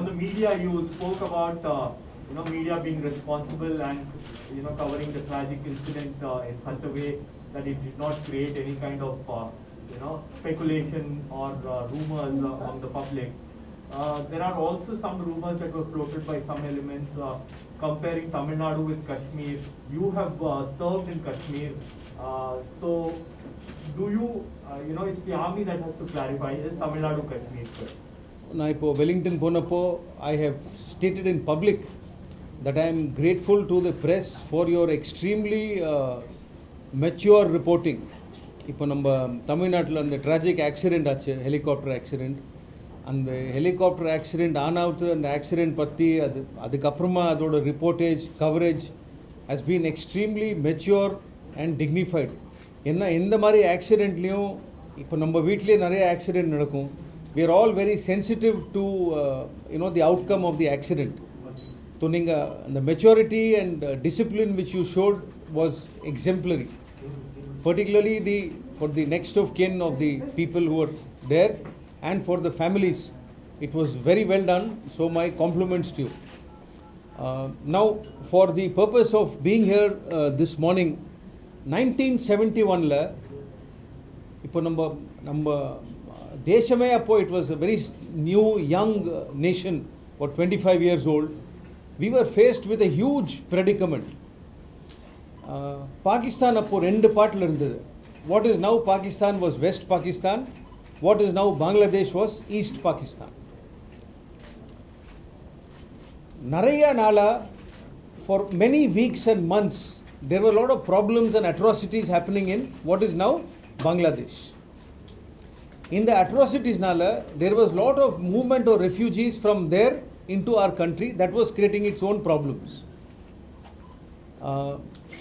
on the media, you spoke about media being responsible and covering the tragic incident in such a way that it did not create any kind of speculation or rumors among the public. There are also some rumors that were floated by some elements comparing Tamil Nadu with Kashmir. You have served in Kashmir, so do you? It's the army that has to clarify. Is Tamil Nadu Kashmir, sir? நான் இப்போ Wellington போனப்போ I have stated in public that I am grateful to the press for your extremely mature reporting. இப்போ நம்ம தமிழ்நாட்டில் அந்த tragic accident ஆச்சு, helicopter accident. அந்த helicopter accident ஆனாவது அந்த ஆக்சிடெண்ட் பற்றி அதுக்கப்புறமா அதோட reportage coverage has been extremely mature and dignified. ஏன்னா எந்த மாதிரி ஆக்சிடெண்ட்லேயும் இப்போ நம்ம வீட்டிலே நிறைய ஆக்சிடெண்ட் நடக்கும். We are all very sensitive to the outcome of the accident. So the maturity and discipline which you showed was exemplary, particularly for the next of kin of the people who were there and for the families. It was very well done, so my compliments to you. Now for the purpose of being here this morning, 1971 la ipo நம்ம தேசமே அப்போ it was a very new young nation, about 25 years old. We were faced with a huge predicament. Pakistan அப்போ ரெண்டு பார்ட்ல இருந்தது. What is now Pakistan was West Pakistan. What is now Bangladesh was East Pakistan. நிறைய நாளா for many weeks and months there were a lot of problems and atrocities happening in what is now Bangladesh. In the atrocities nala, there was lot of movement of refugees from there into our country that was creating its own problems.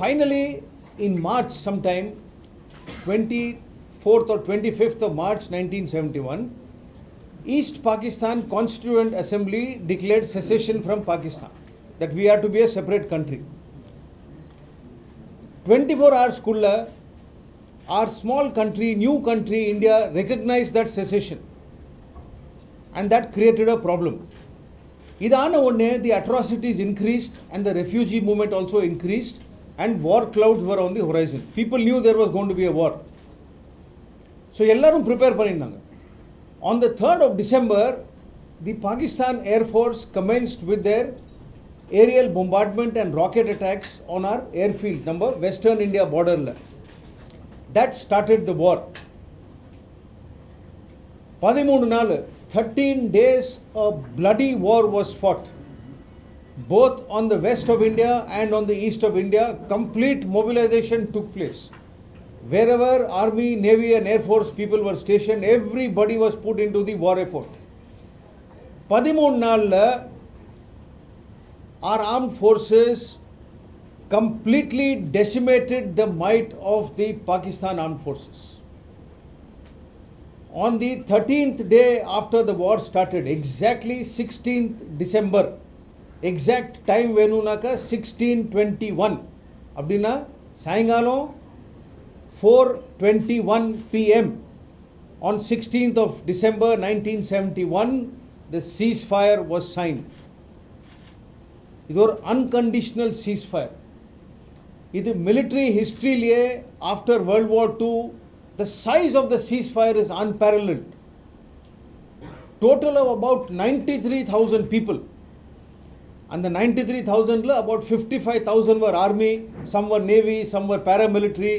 Finally, in March sometime, 24th or 25th of March 1971, East Pakistan Constituent Assembly declared secession from Pakistan, that we are to be a separate country. 24 hours kulla our small country, new country, India, recognized that secession. And that created a problem. Idana one, the atrocities increased and the refugee movement also increased and war clouds were on the horizon. People knew there was going to be a war. So, ellarum prepare panniranga. On the 3rd of December, the Pakistan Air Force commenced with their aerial bombardment and rocket attacks on our airfield, number Western India border. That started the war. 13 days a bloody war was fought, both on the west of India and on the east of India. Complete mobilization took place. Wherever army, navy and air force people were stationed, everybody was put into the war effort. 13 நாள்ல our armed forces completely decimated the might of the Pakistan armed forces. On the 13th day after the war started, exactly 16th December, exact time venunaka 16:21, abdina saingalam 4:21 p.m. on 16th of December 1971, the ceasefire was signed. It was unconditional ceasefire. In the military history after World War II, the size of the ceasefire is unparalleled. Total of about 93,000 people. And the 93,000 about 55,000 were army, some were navy, some were paramilitary,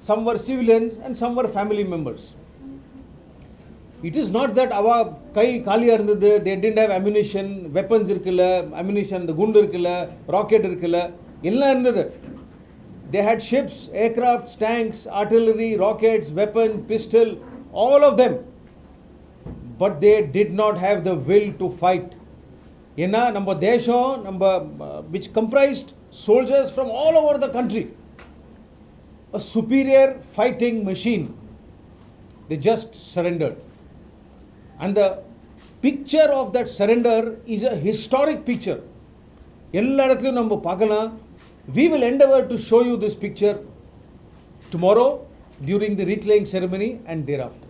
some were civilians and some were family members. It is not that ava kai kaliya irundhathu, they didn't have ammunition, weapons irukilla, ammunition, the gundu irukilla, rocket irukilla, ella irundhathu. They had ships, aircrafts, tanks, artillery, rockets, weapon, pistol, all of them. But they did not have the will to fight. Yenna number desham, which comprised soldiers from all over the country. A superior fighting machine. They just surrendered. And the picture of that surrender is a historic picture. Ella edathilum namba paakalam. We will endeavor to show you this picture tomorrow during the wreath-laying ceremony and thereafter.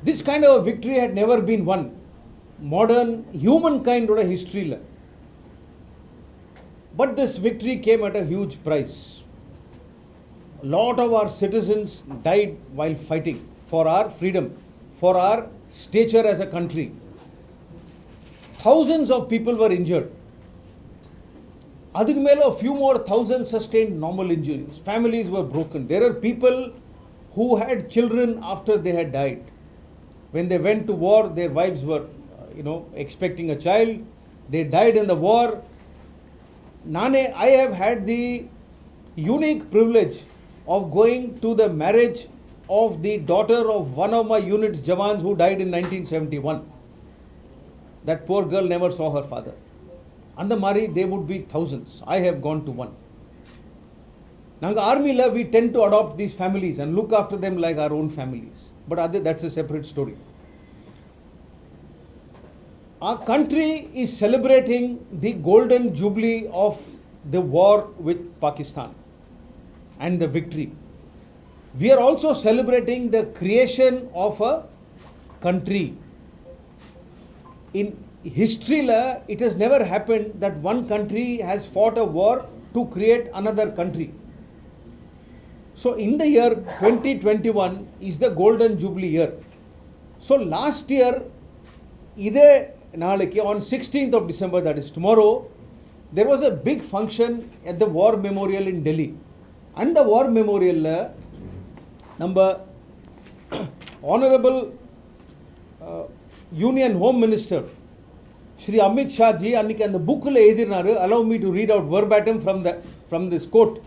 This kind of a victory had never been won. modern humankind oda history la. But this victory came at a huge price. A lot of our citizens died while fighting for our freedom, for our stature as a country. Thousands of people were injured. Adhik mele a few more thousands sustained normal injuries. Families were broken. There are people who had children after they had died. When they went to war, their wives were, expecting a child. They died in the war. I have had the unique privilege of going to the marriage of the daughter of one of my unit's Jawans who died in 1971. That poor girl never saw her father. And the Mari, they would be thousands. I have gone to one. Nanga army la, we tend to adopt these families and look after them like our own families. But that's a separate story. Our country is celebrating the golden jubilee of the war with Pakistan and the victory. We are also celebrating the creation of a country. In history, it has never happened that one country has fought a war to create another country. So in the year 2021 is the golden jubilee year. So last year, on 16th of December, that is tomorrow, there was a big function at the War Memorial in Delhi. And the War Memorial, number Honorable Union Home Minister Shri Amit Shah ji anniki and the book la edinaru. Allow me to read out verbatim from this quote.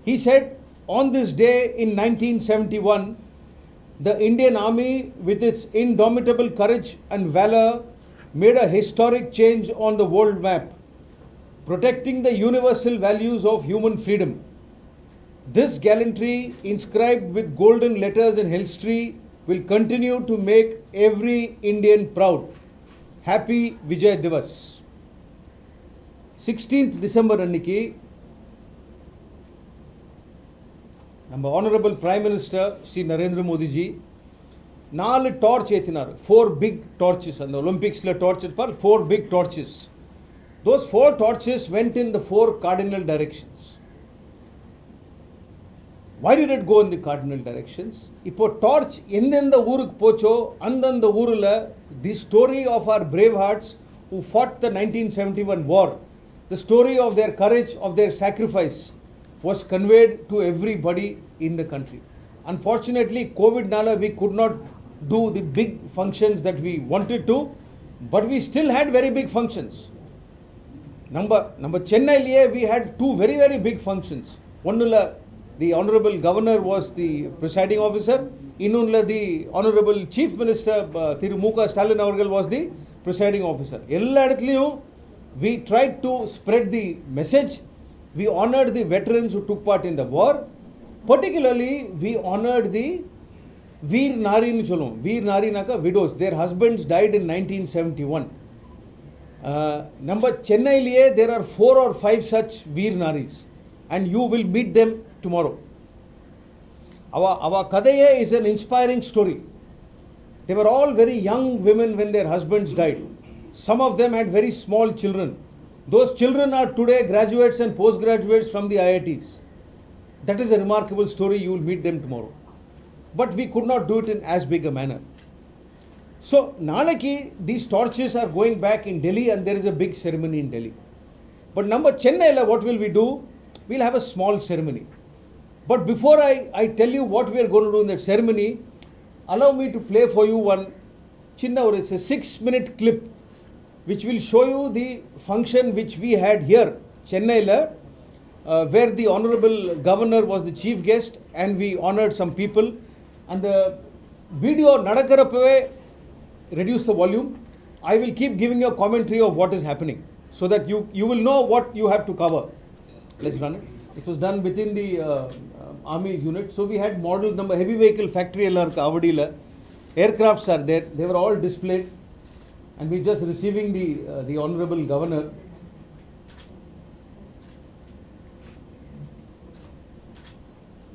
He said, on this day in 1971, the Indian Army, with its indomitable courage and valor, made a historic change on the world map, protecting the universal values of human freedom. This gallantry, inscribed with golden letters in history, will continue to make every Indian proud. Happy Vijay Divas. 16th December anniki, ನಮ್ಮ Honorable Prime Minister Sri Narendra Modi ji 4 torch etinaru, 4 big torches, and the Olympics la torch par 4 big torches. Those 4 torches went in the 4 cardinal directions. Why did it go in the cardinal directions? Ipo torch endenda oorukku pocho andanda oorula the story of our brave hearts who fought the 1971 war, the story of their courage, of their sacrifice, was conveyed to everybody in the country. Unfortunately, COVID nala we could not do the big functions that we wanted to, but we still had very big functions. Number Chennai liye we had 2 very very big functions. One the Honorable Governor was the presiding officer. Innonla the Honorable Chief Minister Thiru Muka Stalin avargal was the presiding officer. Ella edathiliyum we tried to spread the message. We honored the veterans who took part in the war. Particularly, we honored the Veer Nari nu sollum. Veer Nari naka widows. Their husbands died in 1971. Number Chennai liye there are 4 or 5 such Veer Naris, and you will meet them tomorrow. Our Kadaya is an inspiring story. They were all very young women when their husbands died. Some of them had very small children. Those children are today graduates and postgraduates from the IITs. That is a remarkable story. You will meet them tomorrow. But we could not do it in as big a manner. So, Nalaki, these torches are going back in Delhi, and there is a big ceremony in Delhi. But number Chennai, what will we do? We'll have a small ceremony. But before I tell you what we are going to do in that ceremony, allow me to play for you one chinna, it's a 6-minute clip which will show you the function which we had here, Chennai, where the Honorable Governor was the chief guest, and we honored some people. And the video nadakarapave, reduce the volume. I will keep giving you a commentary of what is happening, so that you will know what you have to cover. Let's run it. It was done within the Army's unit. So we had model number heavy vehicle factory Avadila. Aircrafts are there. They were all displayed. And we just receiving the Honorable Governor.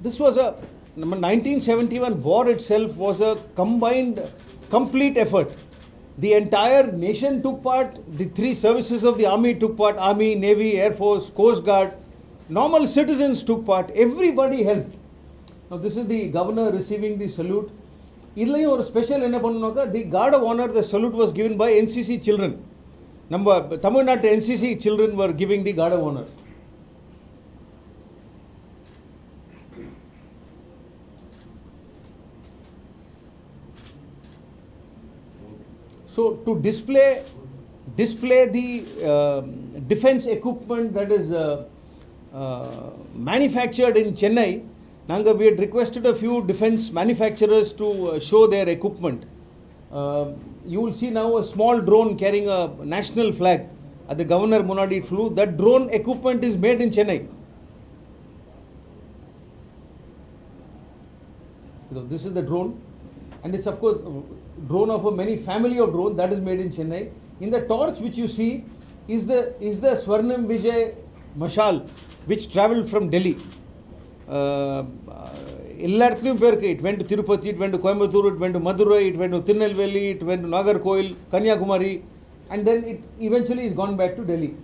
This was a 1971 war itself was a combined, complete effort The entire nation took part, the three services of the army took part, army, navy, air force, coast guard, normal citizens took part, everybody helped. Now this is the governor receiving the salute. Idlayum or special enna pannunoka, the guard of honor, the salute was given by NCC children. Tamil Nadu NCC children were giving the guard of honor. So to display the defense equipment that is manufactured in Chennai, Nanga, we had requested a few defense manufacturers to show their equipment. You will see now a small drone carrying a national flag at the governor Munadi flew. That drone equipment is made in Chennai. So this is the drone, and it's of course drone of a many family of drone that is made in Chennai. In the torch which you see is the Swarnam Vijay Mashal which travelled from Delhi. It went to Tirupati, it went to Coimbatore, it went to Madurai, it went to Tirunelveli, it went to Nagarkoil, Kanyakumari, and then it eventually is gone back to Delhi.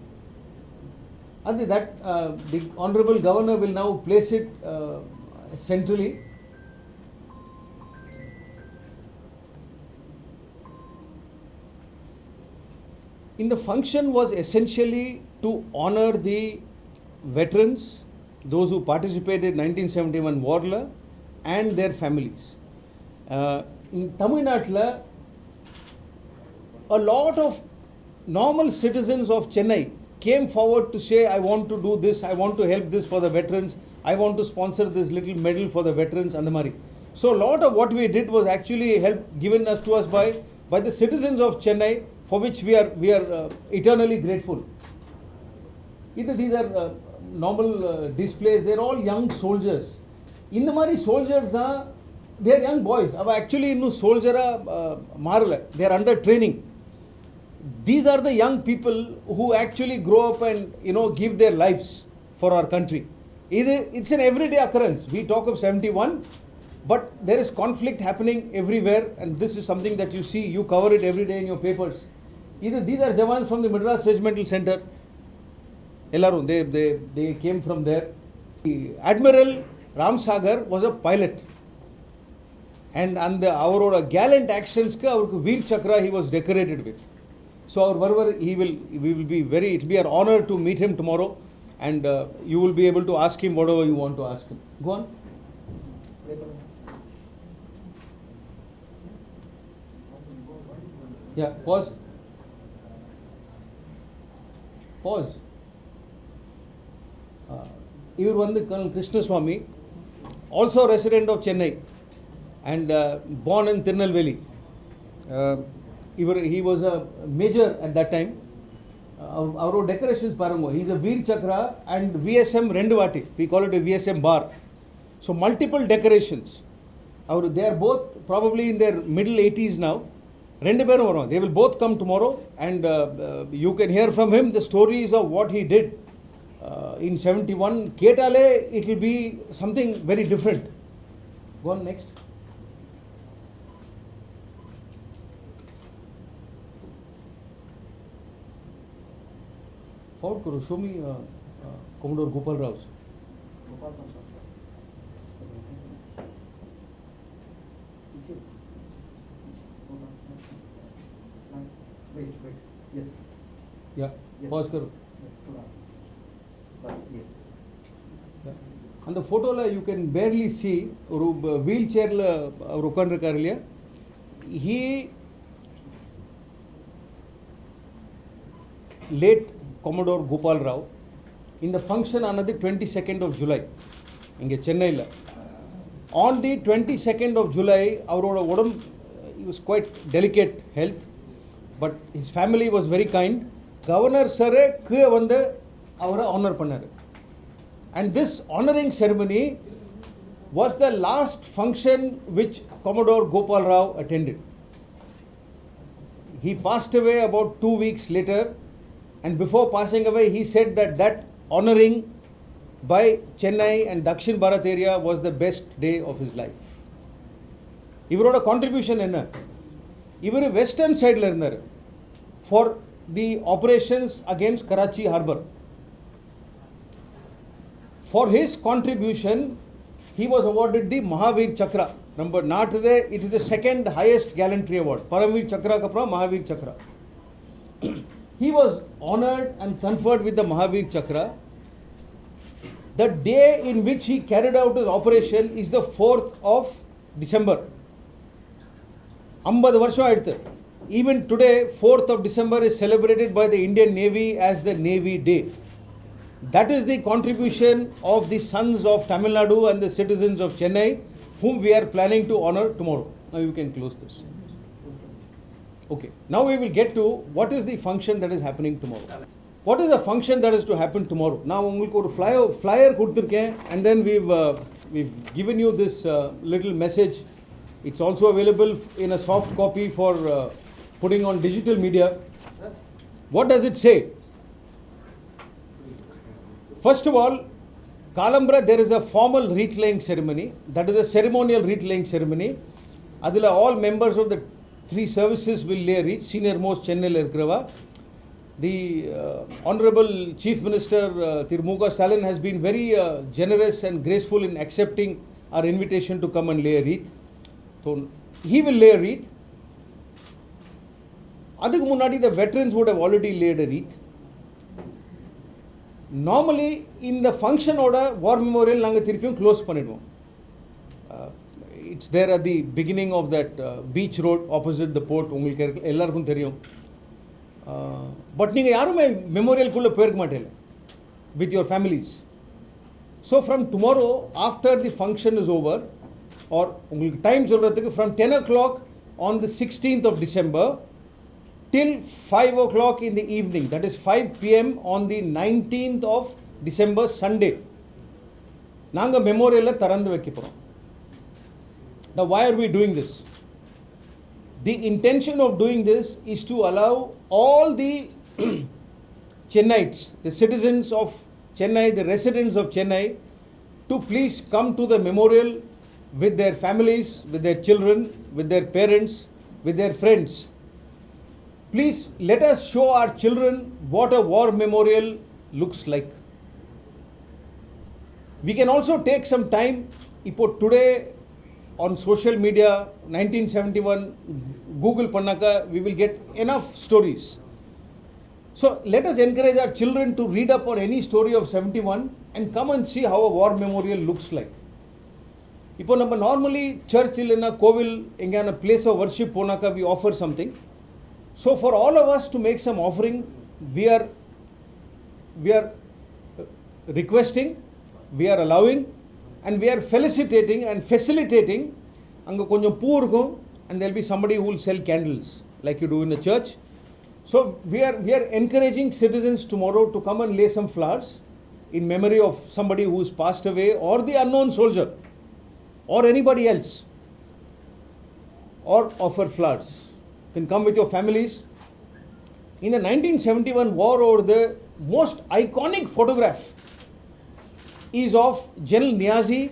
And that the Honorable Governor will now place it centrally. In the function was essentially to honor the veterans, those who participated in 1971 war, and their families. In Tamil Nadu, a lot of normal citizens of Chennai came forward to say, I want to do this, I want to help this for the veterans, I want to sponsor this little medal for the veterans, Andamari. So a lot of what we did was actually given to us by the citizens of Chennai, for which we are eternally grateful. Either these are normal displays, they are all young soldiers. In the Mari soldiers, they are young boys. Actually, in soldier, they are under training. These are the young people who actually grow up and give their lives for our country. It's an everyday occurrence. We talk of 71, but there is conflict happening everywhere, and this is something that you see, you cover it every day in your papers. These are Jawans from the Madras Regimental Center. They came from there. Admiral Ramsagar was a pilot, and our gallant actions Veer Chakra he was decorated with. So we will be it will be an honor to meet him tomorrow, and you will be able to ask him whatever you want to ask him. Go on. Yeah, pause. Ivar vandu Colonel Krishna Swamy, also resident of Chennai and born in Tirunelveli. He was a major at that time. Our decorations parango. He is a Veer Chakra and VSM Renduvati. We call it a VSM bar. So multiple decorations. They are both probably in their middle 80s now. They will both come tomorrow, and you can hear from him the stories of what he did in 71. Ketale, it will be something very different. Go on next. Show me Commodore Gopal Rao. Wait. Yes. Yeah. Yes. Pause karo. Yes. Yeah. On the photo you can barely see wheelchair he late Commodore Gopal Rao in the function on the 22nd of July in Chennai. On the 22nd of July, he was quite delicate health, but his family was very kind. Governor Sir honor pannaru. And this honoring ceremony was the last function which Commodore Gopal Rao attended. He passed away about 2 weeks later, and before passing away he said that honoring by Chennai and Dakshin Bharat area was the best day of his life. He wrote a contribution in இவர் western சைடில் இருந்தார் for the operations against Karachi harbour. For his contribution, he was awarded the Mahavir Chakra. Number not today, it is the second highest gallantry award. Paramveer Chakra kapra Mahavir Chakra. He was honored and conferred with the Mahavir Chakra. The day in which he carried out his operation is the 4th of December. 50 வருஷம் ஆயிடுத்து. Even today, 4th of December is celebrated by the Indian Navy as the Navy Day. That is the contribution of the sons of Tamil Nadu and the citizens of Chennai, whom we are planning to honor tomorrow. Now you can close this. Okay. Now we will get to what is the function that is happening tomorrow. What is the function that is to happen tomorrow? Now உங்களுக்கு ஒரு flyer கொடுத்திருக்கேன், and then we've given you this little message. It's also available in a soft copy for putting on digital media. What does it say? First of all, Kalambra, there is a formal wreath laying ceremony. That is a ceremonial wreath laying ceremony. Adila all members of the three services will lay wreath. Senior most Chennai Irkrava. The Honorable Chief Minister Tirumuga Stalin has been very generous and graceful in accepting our invitation to come and lay a wreath. So he will lay a wreath. Adhik munadi, the veterans would have already laid a wreath. Normally, in the function order, war memorial நாங்க திருப்பியும் close பண்ணிடுவோம். It's there at the beginning of that beach road opposite the port. உங்களுக்கு எல்லாருக்கும் தெரியும். But நீங்க யாருமே மெமோரியலுக்குள்ள போயிருக்க மாட்டீங்க with your families. So from tomorrow, after the function is over, or உங்களுக்கு டைம் சொல்றதுக்கு from 10 o'clock on the 16th of December till 5 o'clock in the evening, that is 5 p.m. on the 19th of December, Sunday, நாங்க மெமோரியலை திறந்து வைக்க போறோம். Now why are we doing this? The intention of doing this is to allow all the Chennaites, the citizens of Chennai, the residents of Chennai, to please come to the memorial with their families, with their children, with their parents, with their friends. Please let us show our children what a war memorial looks like. We can also take some time. Today on social media, 1971, Google Pannaka, we will get enough stories. So let us encourage our children to read up on any story of 71 and come and see how a war memorial looks like. இப்போ நம்ம normally church இல்லைன்னா கோவில் எங்கேயான place of worship போனாக்கா we offer something. So for all of us to make some offering, we are requesting, we are allowing, and we are felicitating and facilitating. அங்கே கொஞ்சம் பூ இருக்கும், and there will be somebody who will sell candles like you do in the church. So we are encouraging citizens tomorrow to come and lay some flowers in memory of somebody who has passed away, or the unknown soldier, or anybody else, or offer flowers. You can come with your families. In the 1971 war, over the most iconic photograph is of General Niazi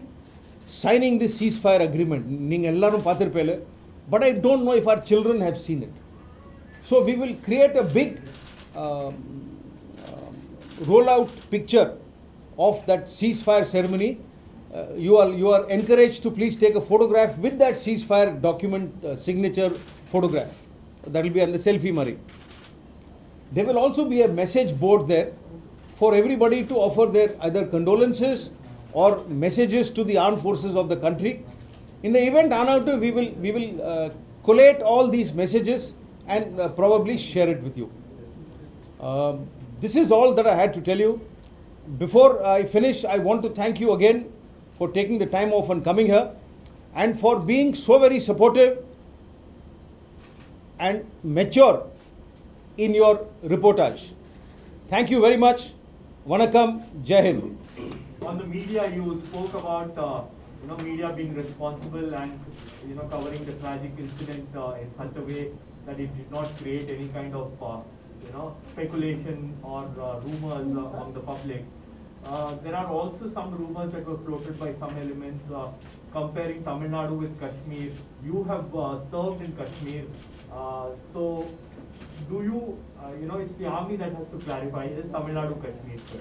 signing the ceasefire agreement. நீங்க எல்லாரும் பார்த்திருப்பீங்க, but I don't know if our children have seen it. So we will create a big rollout picture of that ceasefire ceremony. You are encouraged to please take a photograph with that ceasefire document signature photograph. That will be on the selfie mari. There will also be a message board there for everybody to offer their either condolences or messages to the armed forces of the country. In the event Anautu, we will collate all these messages and probably share it with you. This is all that I had to tell you. Before I finish, I want to thank you again for taking the time off and coming here, and for being so very supportive and mature in your reportage. Thank you very much. Vanakkam, Jai Hind. On the media, you spoke about media being responsible and covering the tragic incident in such a way that it did not create any kind of speculation or rumors among the public. There are also some rumors that were floated by some elements comparing Tamil Nadu with Kashmir. You have served in Kashmir. So, do you, it's the army that has to clarify, is it Tamil Nadu Kashmir, sir?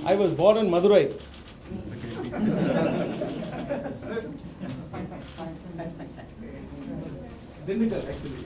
I was born in Madurai. Dindigal, actually.